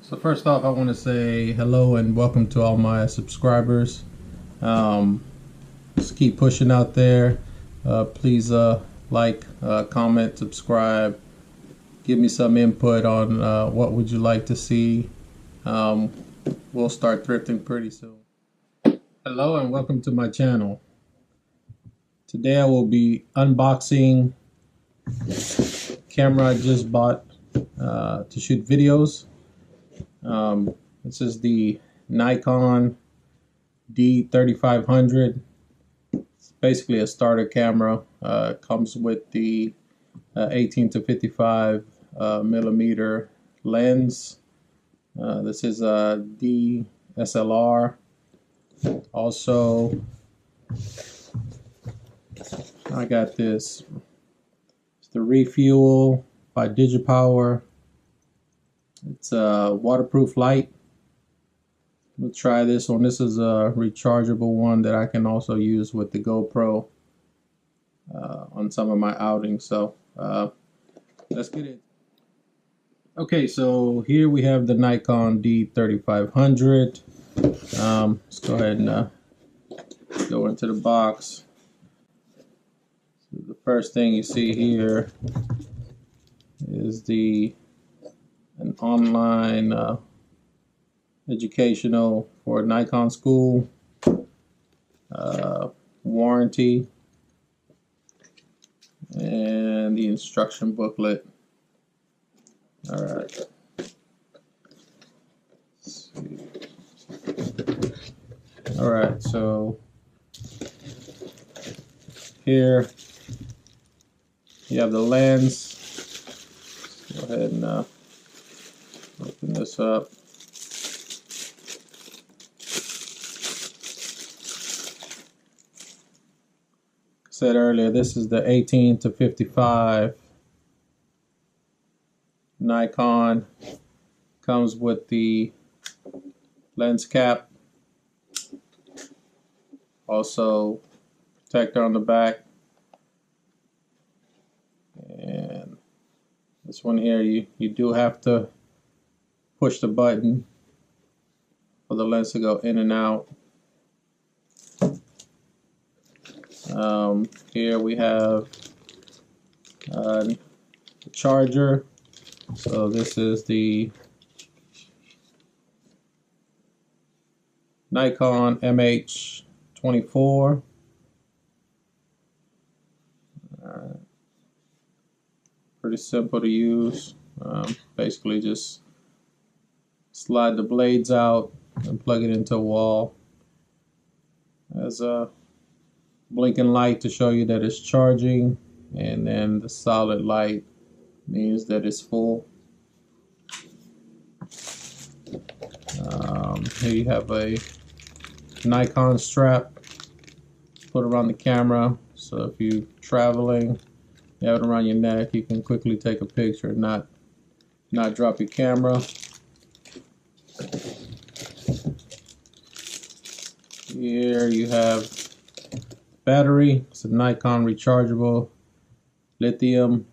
So first off, I want to say hello and welcome to all my subscribers. Just keep pushing out there. Please like, comment, subscribe. Give me some input on what would you like to see. We'll start thrifting pretty soon. Hello and welcome to my channel. Today I will be unboxing camera I just bought to shoot videos. This is the Nikon D3500. It's basically a starter camera. Comes with the 18 to 55 millimeter lens. This is a DSLR. Also, I got this. It's the Refuel by Digipower. It's a waterproof light. We'll try this one. This is a rechargeable one that I can also use with the GoPro on some of my outings. So let's get it. Okay, so here we have the Nikon D3500. Let's go ahead and go into the box. So the first thing you see here is an online educational for Nikon school warranty and the instruction booklet. All right. Let's see. All right, so here you have the lens. Go ahead and open this up. I said earlier, this is the 18 to 55 Nikon. Comes with the lens cap. Also, protector on the back. And this one here, you do have to push the button for the lens to go in and out. Here we have the charger. So this is the Nikon MH24. Pretty simple to use. Basically just slide the blades out and plug it into a wall. There's a blinking light to show you that it's charging, and then the solid light means that it's full. Here you have a Nikon strap, put around the camera, so if you're traveling, you have it around your neck, you can quickly take a picture and not drop your camera. Here you have battery. It's a Nikon rechargeable lithium.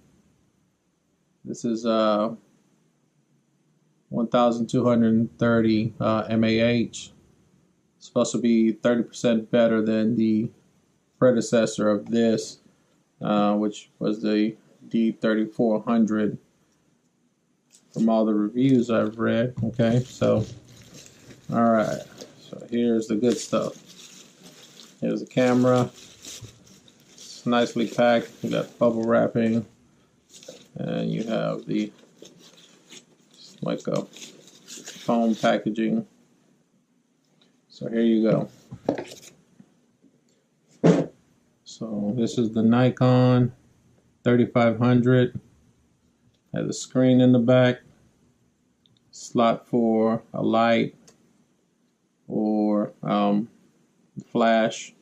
This is 1230 mAh. It's supposed to be 30% better than the predecessor of this, which was the D3400 from all the reviews I've read. Okay, so alright, so here's the good stuff. Here's the camera. It's nicely packed. You got bubble wrapping, and you have the like a foam packaging. So here you go. So this is the Nikon 3500. Has a screen in the back, slot for a light or flash.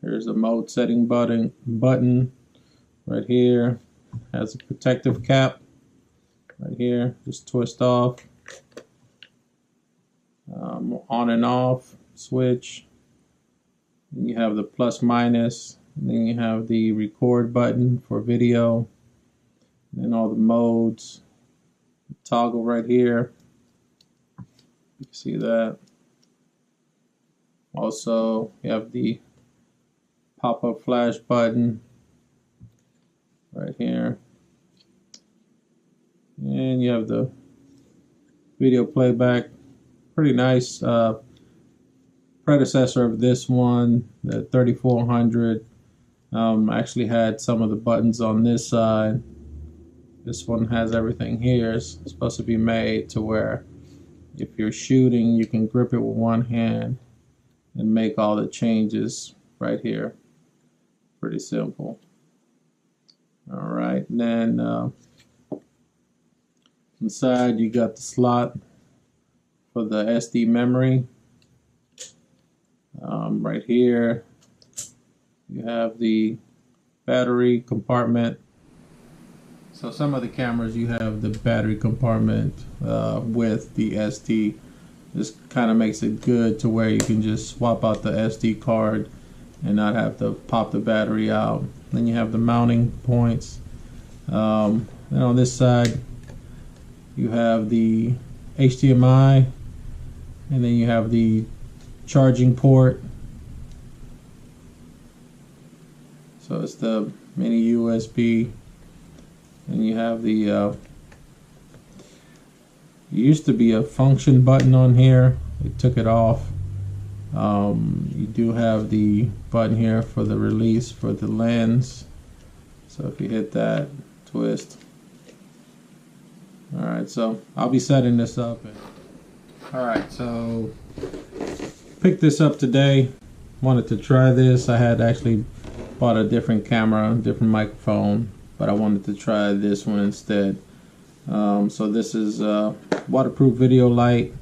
Here's a mode setting button right here. Has a protective cap right here. Just twist off. on and off switch. Then you have the plus minus, and then you have the record button for video, and then all the modes. Toggle right here. You can see that. Also, you have the pop-up flash button right here, and you have the video playback. Pretty nice. Predecessor of this one, the 3400, actually had some of the buttons on this side. This one has everything here. It's supposed to be made to where if you're shooting, you can grip it with one hand and make all the changes right here. Pretty simple. All right, and then inside you got the slot for the SD memory. Right here you have the battery compartment. So some of the cameras you have the battery compartment with the SD. This kind of makes it good to where you can just swap out the SD card and not have to pop the battery out. Then you have the mounting points. And on this side you have the HDMI, and then you have the charging port. So it's the mini USB, and you have the used to be a function button on here. They took it off. You do have the button here for the release for the lens. So if you hit that, twist. Alright, so I'll be setting this up. Alright, so picked this up today. Wanted to try this. I had actually bought a different camera, different microphone, but I wanted to try this one instead. So this is waterproof video light.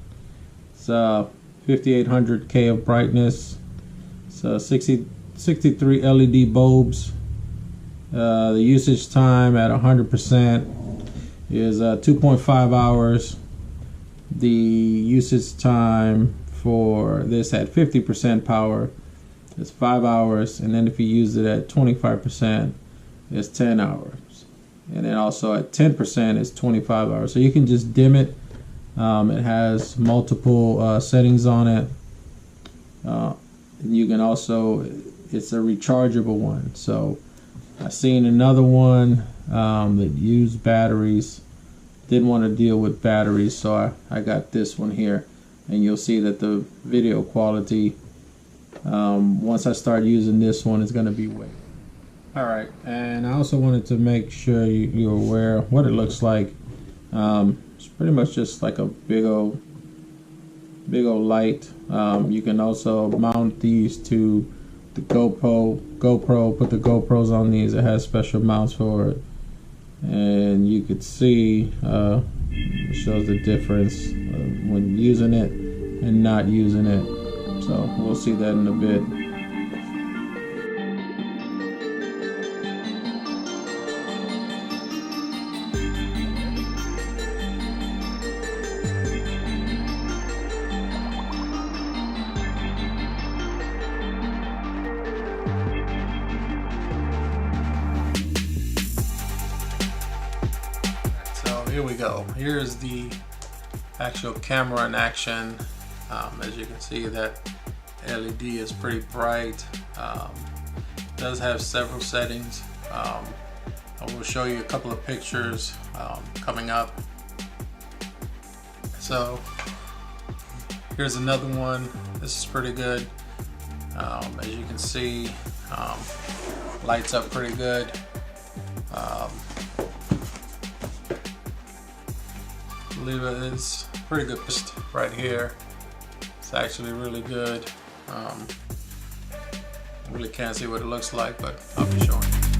It's 5800K of brightness. It's 63 LED bulbs. The usage time at 100% is 2.5 hours. The usage time for this at 50% power is 5 hours, and then if you use it at 25%, it's 10 hours, and then also at 10% is 25 hours. So you can just dim it. It has multiple settings on it. You can also, it's a rechargeable one. So I seen another one that used batteries. Didn't want to deal with batteries, so I got this one here, and you'll see that the video quality, once I start using this one, is going to be way. Alright, and I also wanted to make sure you're aware what it looks like. It's pretty much just like a big old light. You can also mount these to the GoPro, put the GoPros on these. It has special mounts for it, and you could see it shows the difference when using it and not using it. So we'll see that in a bit. Here we go. Here's the actual camera in action. As you can see, that LED is pretty bright. Does have several settings. I will show you a couple of pictures coming up. So here's another one. This is pretty good. As you can see, lights up pretty good. I believe it's pretty good right here. It's actually really good. I really can't see what it looks like, but I'll be showing you.